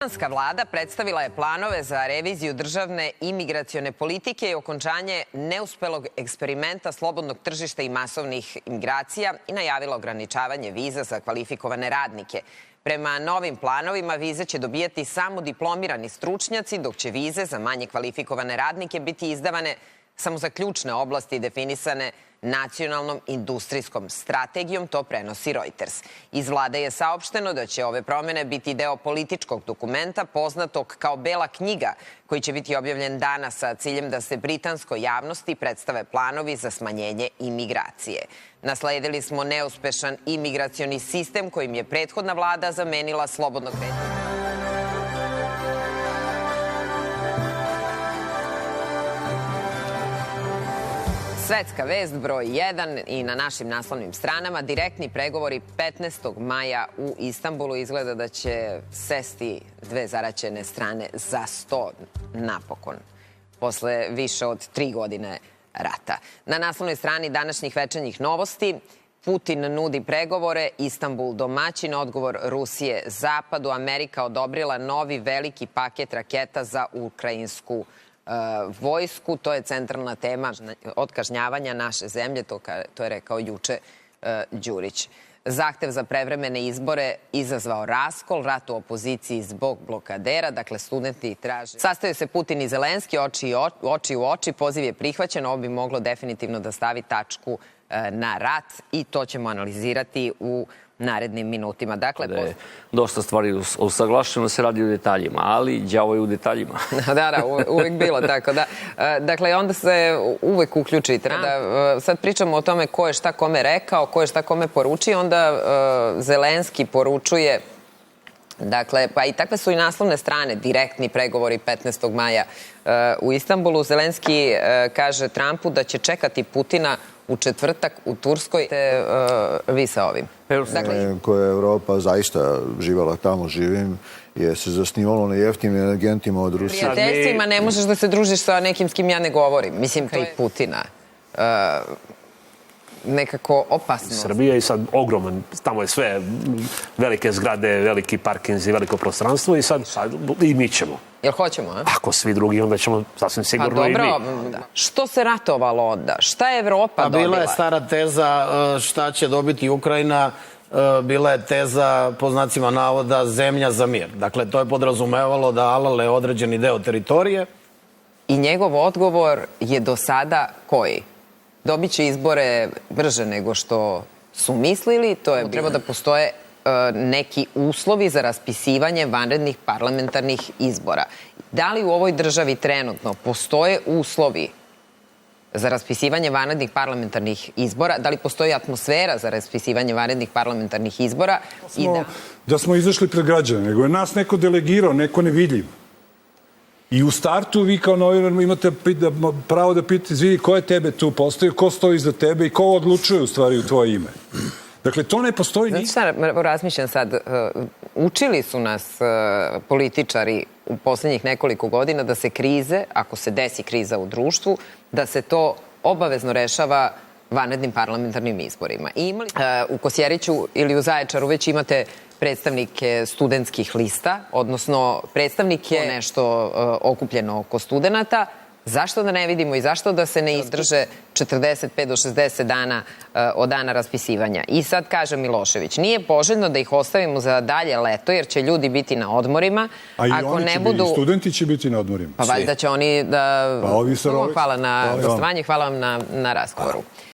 Britanska vlada predstavila je planove za reviziju državne imigracione politike i okončanje neuspelog eksperimenta slobodnog tržišta i masovnih imigracija i najavila ograničavanje viza za kvalifikovane radnike. Prema novim planovima vize će dobijati samo diplomirani stručnjaci, dok će vize za manje kvalifikovane radnike biti izdavane samo za ključne oblasti definisane nacionalnom industrijskom strategijom, to prenosi Reuters. Iz vlade je saopšteno da će ove promene biti deo političkog dokumenta poznatog kao Bela knjiga, koji će biti objavljen danas sa ciljem da se britanskoj javnosti predstave planovi za smanjenje imigracije. Nasledili smo neuspešan imigracioni sistem kojim je prethodna vlada zamenila slobodno kretanje. Svetska vest broj 1 i na našim naslovnim stranama. Direktni pregovori 15. maja u Istanbulu. Izgleda da će sesti dve zaraćene strane za sto napokon, posle više od 3 godine rata. Na naslovnoj strani današnjih večernjih novosti Putin nudi pregovore, Istanbul domaćin, odgovor Rusije Zapadu. Amerika odobrila novi veliki paket raketa za ukrajinsku vojsku. To je centralna tema od kažnjavanja naše zemlje, to je rekao juče Đurić. Zahtev za prevremene izbore izazvao raskol, rat u opoziciji zbog blokadera, dakle studenti traže. Sastaju se Putin i Zelenski, oči u oči, poziv je prihvaćen, ovo bi moglo definitivno da stavi tačku na rat i to ćemo analizirati u narednim minutima. Dakle, dosta stvari usaglašeno, se radi o detaljima, ali đavo je u detaljima. Da, uvek bilo tako, da. Dakle, onda se uvek uključi Trump. Sad pričamo o tome ko je šta kome rekao, ko je šta kome poručio, onda Zelenski poručuje, dakle, pa i takve su i naslovne strane, direktni pregovori 15. maja u Istanbulu. Zelenski kaže Trumpu da će čekati Putina u četvrtak u Turskoj. Vi sa ovim. Koja je Evropa zaista živala tamo, živim, je se zasnivalo na jeftinim energentima od Rusije. Prijateljstvima ne možeš da se družiš sa nekim s kim ja ne govorim. Mislim, to je Putina. Nekako opasno. Srbija je sad ogroman, tamo je sve velike zgrade, veliki parkinzi, veliko prostranstvo i sad i mi ćemo. Jel hoćemo, a? Ako svi drugi, onda ćemo sasvim sigurno i mi. Pa dobro, što se ratovalo onda? Šta je Evropa dobila? Bila je stara teza šta će dobiti Ukrajina, bila je teza, po znacima navoda, zemlja za mir. Dakle, to je podrazumevalo da alale određeni deo teritorije. I njegov odgovor je do sada koji? Dobit će izbore brže nego što su mislili, to je treba da postoje neki uslovi za raspisivanje vanrednih parlamentarnih izbora. Da li u ovoj državi trenutno postoje uslovi za raspisivanje vanrednih parlamentarnih izbora? Da li postoji atmosfera za raspisivanje vanrednih parlamentarnih izbora? Da smo izašli pred građane, nego je nas neko delegirao, neko nevidljiv. I u startu vi kao novinar imate pravo da pitate, izvini, ko je tebe tu postavio, ko stoji iza tebe i ko odlučuje u stvari u tvoje ime. Dakle, to ne postoji nikad. Znači šta, razmišljam sad, učili su nas političari u poslednjih nekoliko godina da se krize, ako se desi kriza u društvu, da se to obavezno rešava vanrednim parlamentarnim izborima. I u Kosjeriću ili u Zaječaru već imate predstavnike studentskih lista, odnosno predstavnike nešto okupljeno oko studenata. Zašto da ne vidimo i zašto da se ne izdrže 45 do 60 dana od dana raspisivanja? I sad kaže Milošević, nije poželjno da ih ostavimo za dalje leto, jer će ljudi biti na odmorima. A i oni će biti, studenti će biti na odmorima. Pa valjda će oni da... Pa ovi sa hvala na gostovanje, hvala vam na razgovoru.